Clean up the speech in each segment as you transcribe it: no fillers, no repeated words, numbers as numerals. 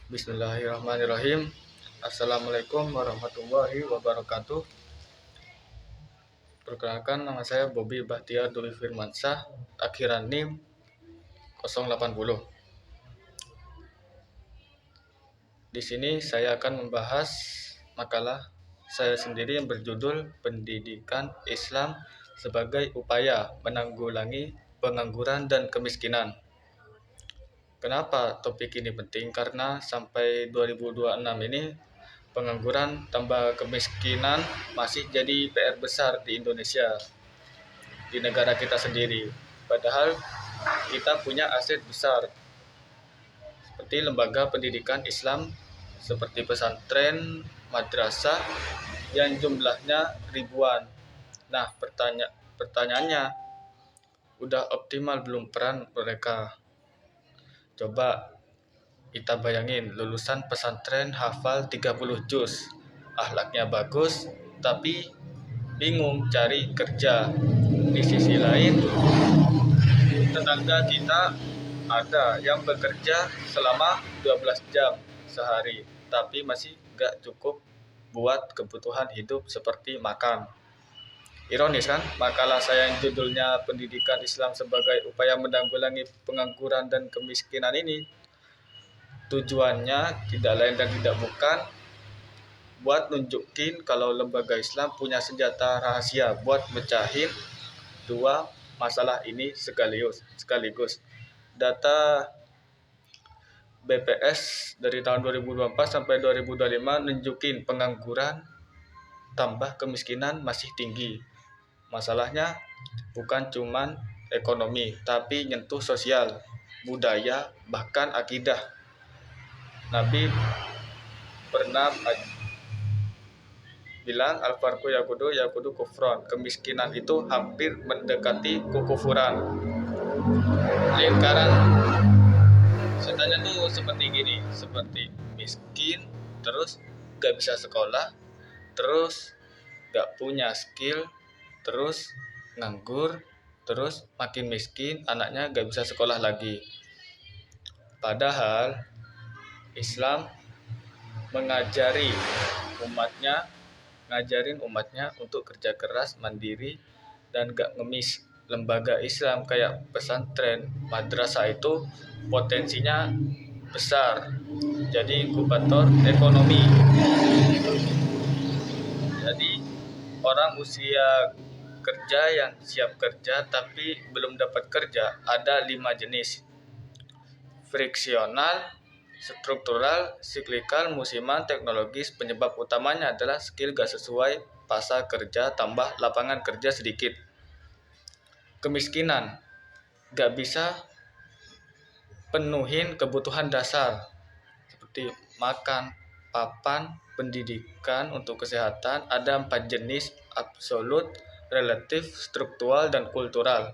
Bismillahirrahmanirrahim. Assalamualaikum warahmatullahi wabarakatuh. Perkenalkan, nama saya Bobby Bahtiar Dwi Firmansyah, akhiran NIM 080. Di sini saya akan membahas makalah saya sendiri yang berjudul Pendidikan Islam sebagai Upaya Menanggulangi Pengangguran dan Kemiskinan. Kenapa topik ini penting? Karena sampai 2026 ini pengangguran tambah kemiskinan masih jadi PR besar di Indonesia, di negara kita sendiri. Padahal kita punya aset besar seperti lembaga pendidikan Islam, seperti pesantren, madrasah yang jumlahnya ribuan. Nah, pertanyaannya, udah optimal belum peran mereka? Coba kita bayangin, lulusan pesantren hafal 30 juz, akhlaknya bagus, tapi bingung cari kerja. Di sisi lain, tetangga kita ada yang bekerja selama 12 jam sehari, tapi masih gak cukup buat kebutuhan hidup seperti makan. Ironis kan, makalah saya yang judulnya Pendidikan Islam sebagai Upaya Menanggulangi Pengangguran dan Kemiskinan ini tujuannya tidak lain dan tidak bukan buat nunjukin kalau lembaga Islam punya senjata rahasia buat mecahin dua masalah ini sekaligus. Data BPS dari tahun 2024 sampai 2025 nunjukin pengangguran tambah kemiskinan masih tinggi. Masalahnya bukan cuman ekonomi, tapi nyentuh sosial, budaya, bahkan akidah. Nabi pernah bilang al-farqu yakudu kufron. Kemiskinan itu hampir mendekati kekufuran. Lingkaran setannya tuh seperti gini, seperti miskin, terus gak bisa sekolah, terus gak punya skill, terus nganggur, terus makin miskin, anaknya gak bisa sekolah lagi. Padahal Islam ngajarin umatnya untuk kerja keras, mandiri, dan gak ngemis. Lembaga Islam kayak pesantren, madrasah itu potensinya besar, jadi inkubator ekonomi. Jadi orang usia kerja yang siap kerja tapi belum dapat kerja ada 5 jenis: friksional, struktural, siklikal, musiman, teknologis. Penyebab utamanya adalah skill gak sesuai, pasar kerja tambah lapangan kerja sedikit. Kemiskinan, gak bisa penuhin kebutuhan dasar seperti makan, papan, pendidikan, untuk kesehatan. Ada 4 jenis: absolut, relatif, struktural, dan kultural.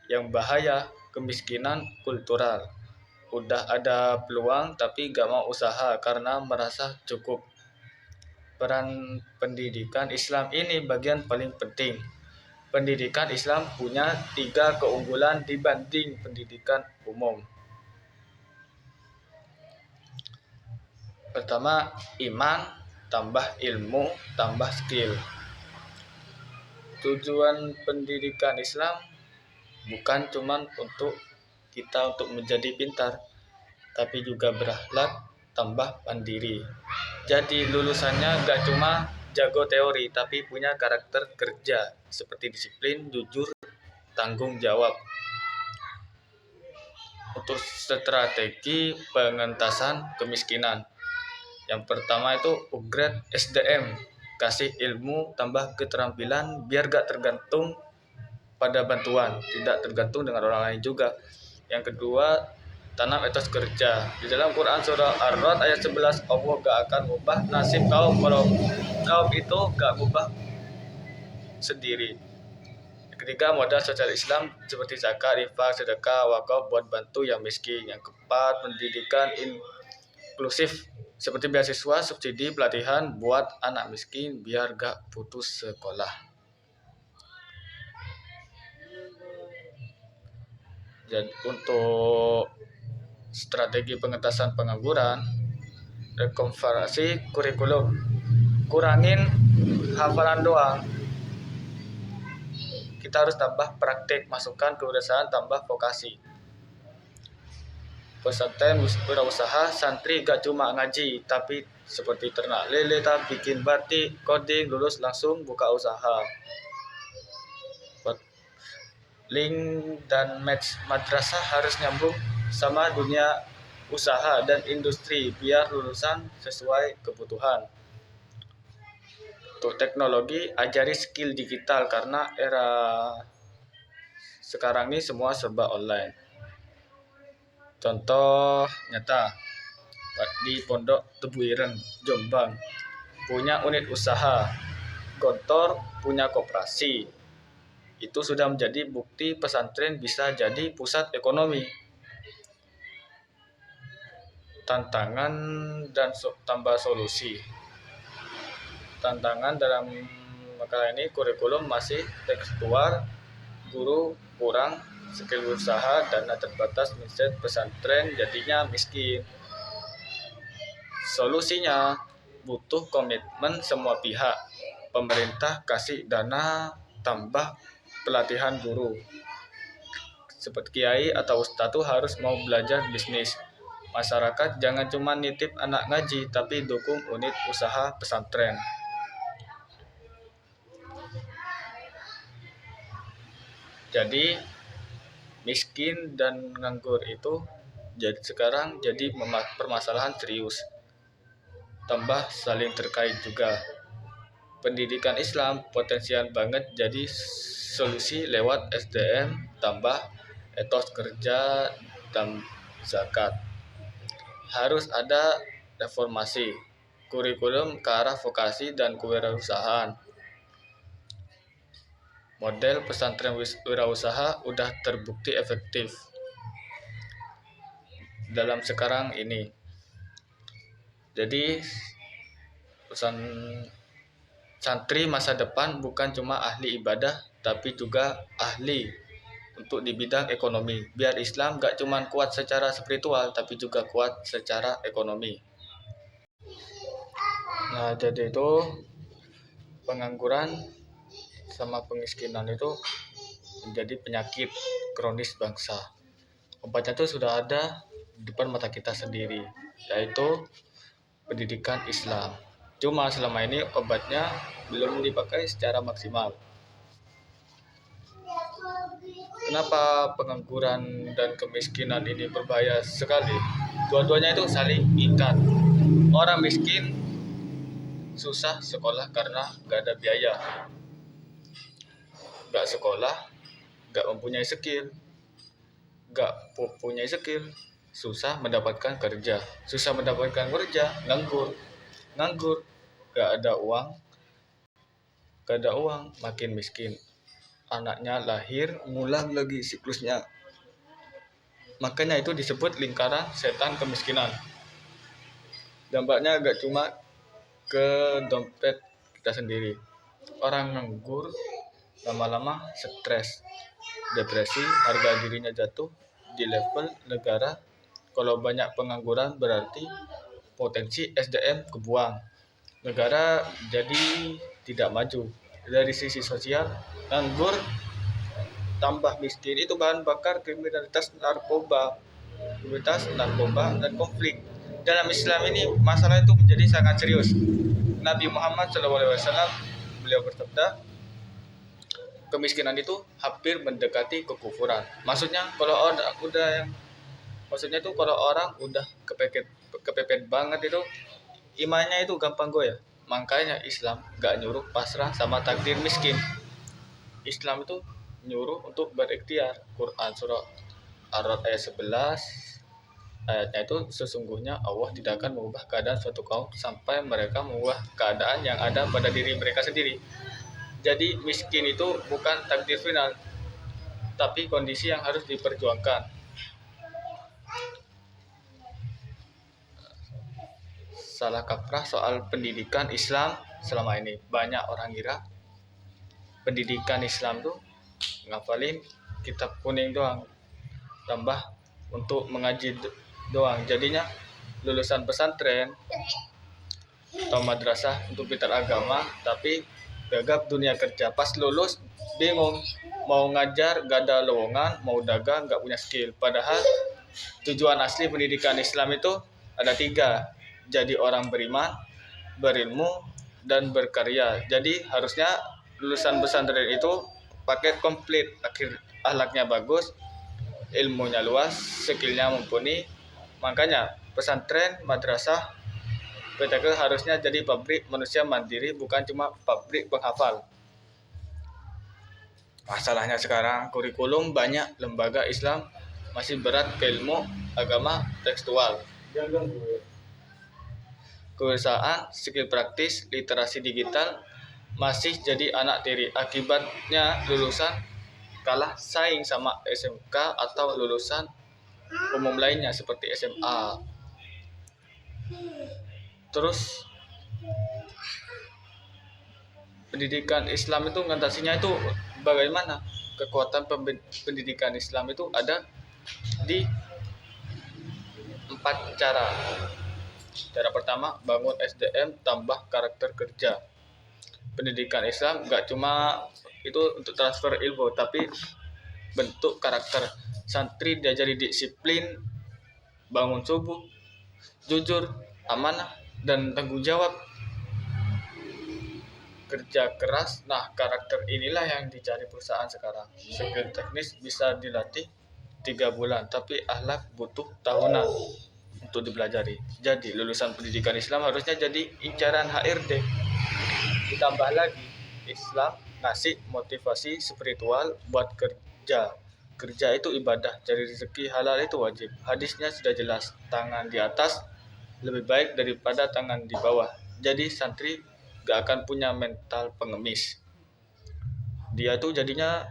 Yang bahaya, kemiskinan kultural. Udah ada peluang tapi gak mau usaha karena merasa cukup. Peran pendidikan Islam ini bagian paling penting. Pendidikan Islam punya 3 keunggulan dibanding pendidikan umum. Pertama, iman tambah ilmu tambah skill. Tujuan pendidikan Islam bukan cuma untuk kita untuk menjadi pintar, tapi juga berakhlak tambah mandiri. Jadi lulusannya gak cuma jago teori, tapi punya karakter kerja seperti disiplin, jujur, tanggung jawab. Untuk strategi pengentasan kemiskinan, yang pertama itu upgrade SDM, kasih ilmu tambah keterampilan biar gak tergantung pada bantuan, tidak tergantung dengan orang lain juga. Yang kedua, tanam etos kerja. Di dalam Quran surah Ar-Ra'd ayat 11, Allah gak akan ubah nasib kaum kalau kaum itu gak ubah sendiri. Yang ketiga, modal sosial Islam seperti zakat, infak, sedekah, wakaf buat bantu yang miskin. Yang keempat, pendidikan inklusif seperti beasiswa, subsidi, pelatihan buat anak miskin biar gak putus sekolah. Jadi untuk strategi pengentasan pengangguran, rekonversi kurikulum, kurangin hafalan doang. Kita harus tambah praktik, masukkan kebiasaan, tambah vokasi. Pesantren wirausaha, santri gak cuma ngaji, tapi seperti ternak lele, tapi bikin batik, coding, lulus langsung buka usaha. Link dan match madrasah harus nyambung sama dunia usaha dan industri biar lulusan sesuai kebutuhan. Untuk teknologi, ajari skill digital karena era sekarang ini semua serba online. Contoh nyata, di Pondok Tebu Ireng, Jombang, punya unit usaha, Gontor punya koperasi. Itu sudah menjadi bukti pesantren bisa jadi pusat ekonomi. Tantangan dan tambah solusi. Tantangan dalam makalah ini, kurikulum masih tekstual, guru kurang, skill usaha, dana terbatas, mindset pesantren jadinya miskin. Solusinya butuh komitmen semua pihak. Pemerintah kasih dana, tambah pelatihan guru. Seperti kiai atau ustadz tuh harus mau belajar bisnis. Masyarakat jangan cuma nitip anak ngaji, tapi dukung unit usaha pesantren. Jadi miskin dan nganggur itu sekarang jadi permasalahan serius. Tambah saling terkait juga. Pendidikan Islam potensial banget jadi solusi lewat SDM, tambah etos kerja dan zakat. Harus ada reformasi kurikulum ke arah vokasi dan kewirausahaan. Model pesantren wirausaha udah terbukti efektif dalam sekarang ini. Jadi pesan santri masa depan bukan cuma ahli ibadah, tapi juga ahli untuk di bidang ekonomi. Biar Islam gak cuma kuat secara spiritual, tapi juga kuat secara ekonomi. Nah, jadi itu pengangguran sama kemiskinan itu menjadi penyakit kronis bangsa. Obatnya itu sudah ada di depan mata kita sendiri, yaitu pendidikan Islam. Cuma selama ini obatnya belum dipakai secara maksimal. Kenapa pengangguran dan kemiskinan ini berbahaya sekali? Dua-duanya itu saling ikat. Orang miskin susah sekolah karena gak ada biaya. Gak sekolah, gak mempunyai skill. Gak mempunyai skill, susah mendapatkan kerja. Susah mendapatkan kerja, nganggur, gak ada uang, makin miskin. Anaknya lahir, ngulang lagi siklusnya. Makanya itu disebut lingkaran setan kemiskinan. Dampaknya gak cuma ke dompet kita sendiri. Orang nganggur lama-lama stres, depresi, harga dirinya jatuh di level negara. Kalau banyak pengangguran berarti potensi SDM kebuang. Negara jadi tidak maju. Dari sisi sosial, nganggur tambah miskin itu bahan bakar kriminalitas narkoba dan konflik. Dalam Islam ini masalah itu menjadi sangat serius. Nabi Muhammad SAW beliau bersabda, kemiskinan itu hampir mendekati kekufuran. Maksudnya kalau orang udah kepepet banget itu imannya itu gampang goyah. Makanya Islam gak nyuruh pasrah sama takdir miskin. Islam itu nyuruh untuk berikhtiar. Quran surah Ar-Ra'd ayat 11, ayatnya itu sesungguhnya Allah tidak akan mengubah keadaan suatu kaum sampai mereka mengubah keadaan yang ada pada diri mereka sendiri. Jadi miskin itu bukan takdir final, tapi kondisi yang harus diperjuangkan. Salah kaprah soal pendidikan Islam selama ini. Banyak orang kira pendidikan Islam tuh ngafalin kitab kuning doang, tambah untuk mengaji doang. Jadinya lulusan pesantren atau madrasah untuk pintar agama, tapi gagap dunia kerja. Pas lulus bingung mau ngajar, gak ada lowongan, mau dagang, gak punya skill. Padahal tujuan asli pendidikan Islam itu ada 3: jadi orang beriman, berilmu, dan berkarya. Jadi harusnya lulusan pesantren itu paket komplit, akhlaknya bagus, ilmunya luas, skillnya mumpuni. Makanya pesantren, madrasah, PTK harusnya jadi pabrik manusia mandiri, bukan cuma pabrik penghafal. Masalahnya sekarang kurikulum banyak lembaga Islam masih berat ke ilmu agama tekstual. Kebiasaan, skill praktis, literasi digital masih jadi anak tiri. Akibatnya lulusan kalah saing sama SMK atau lulusan umum lainnya seperti SMA. Terus pendidikan Islam itu ngatasinya itu bagaimana? Kekuatan pendidikan Islam itu ada di 4 cara. Cara pertama, bangun SDM tambah karakter kerja. Pendidikan Islam gak cuma itu untuk transfer ilmu, tapi bentuk karakter. Santri diajari disiplin, bangun subuh, jujur, amanah, dan tanggung jawab. Kerja keras, nah karakter inilah yang dicari perusahaan sekarang. Skill teknis bisa dilatih 3 bulan, tapi akhlak butuh tahunan untuk dipelajari. Jadi lulusan pendidikan Islam harusnya jadi incaran HRD. Ditambah lagi, Islam ngasih motivasi spiritual buat kerja. Kerja itu ibadah, cari rezeki halal itu wajib. Hadisnya sudah jelas, tangan di atas lebih baik daripada tangan di bawah. Jadi santri gak akan punya mental pengemis. Dia tuh jadinya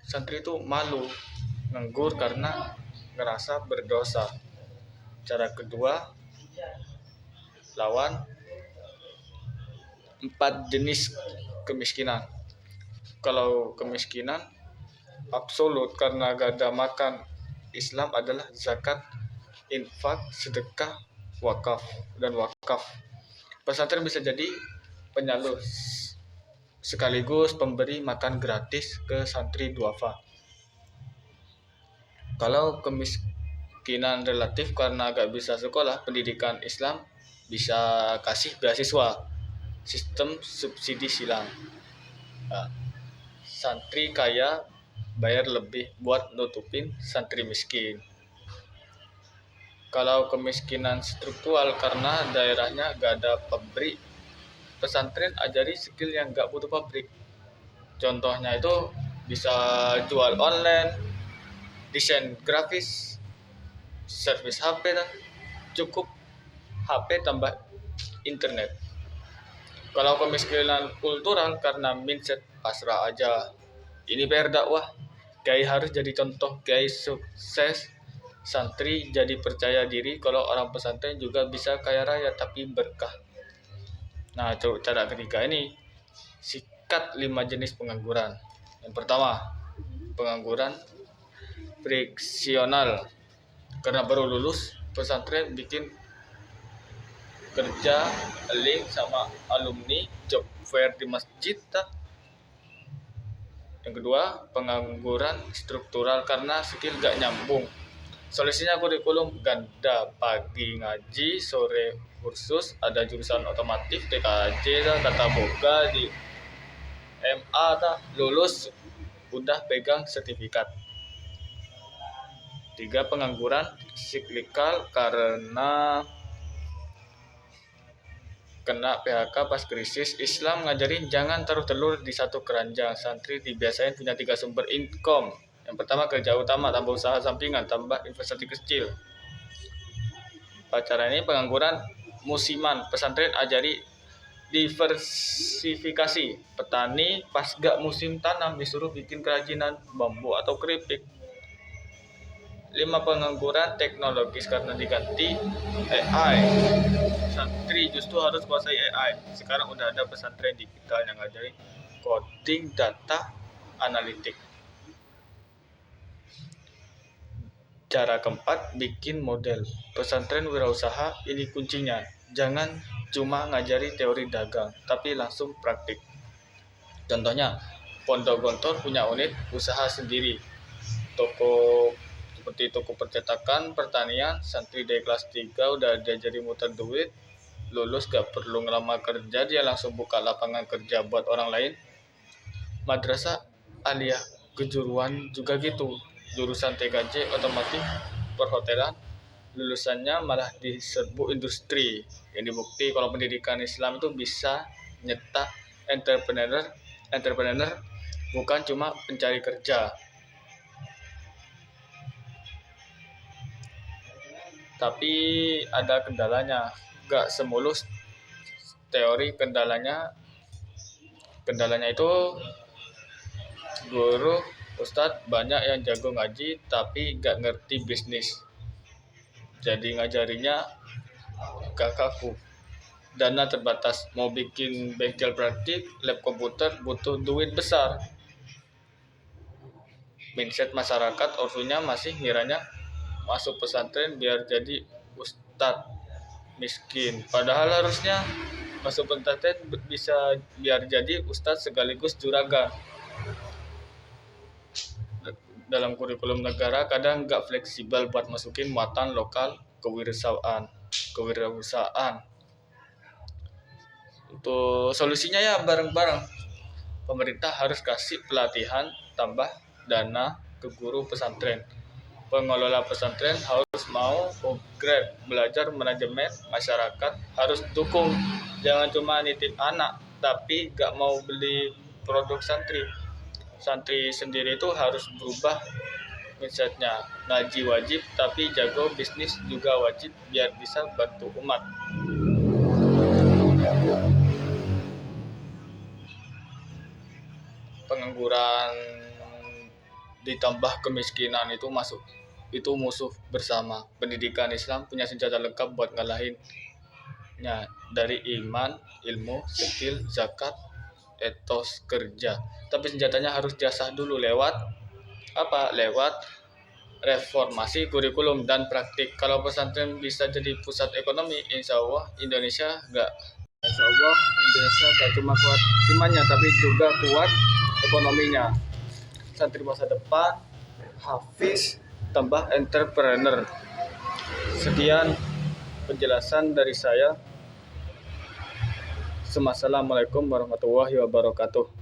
santri itu malu, nganggur karena ngerasa berdosa. Cara kedua, lawan 4 jenis kemiskinan. Kalau kemiskinan absolut karena gak ada makan, Islam adalah zakat, infak, sedekah, wakaf, dan wakaf. Pesantren bisa jadi penyalur sekaligus pemberi makan gratis ke santri duafa. Kalau kemiskinan relatif karena gak bisa sekolah, pendidikan Islam bisa kasih beasiswa, sistem subsidi silang. Nah, santri kaya bayar lebih buat nutupin santri miskin. Kalau kemiskinan struktural karena daerahnya gak ada pabrik, pesantren ajari skill yang gak butuh pabrik. Contohnya itu bisa jual online, desain grafis, servis HP, cukup HP tambah internet. Kalau kemiskinan kultural karena mindset pasrah aja, ini PR dakwah. Kiai harus jadi contoh, kiai sukses, santri jadi percaya diri. Kalau orang pesantren juga bisa kaya raya tapi berkah. Nah, cara ketiga ini, sikat 5 jenis pengangguran. Yang pertama, pengangguran friksional. Karena baru lulus pesantren bikin kerja link sama alumni, job fair di masjid. Yang kedua, pengangguran struktural karena skill gak nyambung. Solusinya kurikulum ganda, pagi ngaji, sore kursus, ada jurusan otomotif, TKJ, tata boga di MA, lulus udah pegang sertifikat. 3, pengangguran siklikal karena kena PHK pas krisis. Islam ngajarin jangan taruh telur di satu keranjang. Santri dibiasain punya 3 sumber income. Yang pertama kerja utama, tambah usaha sampingan, tambah investasi kecil. Cara ini pengangguran musiman. Pesantren ajari diversifikasi. Petani pas gak musim tanam disuruh bikin kerajinan bambu atau keripik. 5, pengangguran teknologis karena diganti AI. Santri justru harus kuasai AI. Sekarang udah ada pesantren digital yang ngajarin coding, data, analitik. Cara keempat, bikin model. Pesantren wirausaha ini kuncinya. Jangan cuma ngajari teori dagang, tapi langsung praktik. Contohnya, Pondok Gontor punya unit usaha sendiri. Seperti toko percetakan, pertanian, santri dari kelas 3 udah diajari muter duit, lulus gak perlu ngelamar kerja, dia langsung buka lapangan kerja buat orang lain. Madrasah aliyah kejuruan juga gitu, jurusan TKJ otomotif perhotelan, lulusannya malah diserbu industri. Yang dibukti kalau pendidikan Islam itu bisa nyetak entrepreneur bukan cuma pencari kerja. Tapi ada kendalanya, gak semulus teori. Kendalanya itu guru ustadz banyak yang jago ngaji tapi gak ngerti bisnis, jadi ngajarinya gak kaku. Dana terbatas, mau bikin bengkel praktik lab komputer butuh duit besar. Mindset masyarakat ortunya masih ngiranya masuk pesantren biar jadi ustadz miskin, padahal harusnya masuk pesantren bisa biar jadi ustadz sekaligus juragan. Dalam kurikulum negara kadang nggak fleksibel buat masukin muatan lokal kewirausahaan. Untuk solusinya ya bareng-bareng. Pemerintah harus kasih pelatihan, tambah dana ke guru pesantren. Pengelola pesantren harus mau upgrade, belajar manajemen, masyarakat harus dukung. Jangan cuma nitip anak, tapi gak mau beli produk santri. Santri sendiri itu harus berubah mindsetnya. Ngaji wajib, tapi jago bisnis juga wajib biar bisa bantu umat. Pengangguran ditambah kemiskinan itu musuh bersama. Pendidikan Islam punya senjata lengkap buat ngalahin dari iman, ilmu, skill, zakat, etos kerja. Tapi senjatanya harus diasah dulu lewat reformasi kurikulum dan praktik. Kalau pesantren bisa jadi pusat ekonomi, insya Allah Indonesia gak cuma kuat imannya tapi juga kuat ekonominya. Santri masa depan, hafiz, tambah entrepreneur. Sekian penjelasan dari saya. Assalamualaikum warahmatullahi wabarakatuh.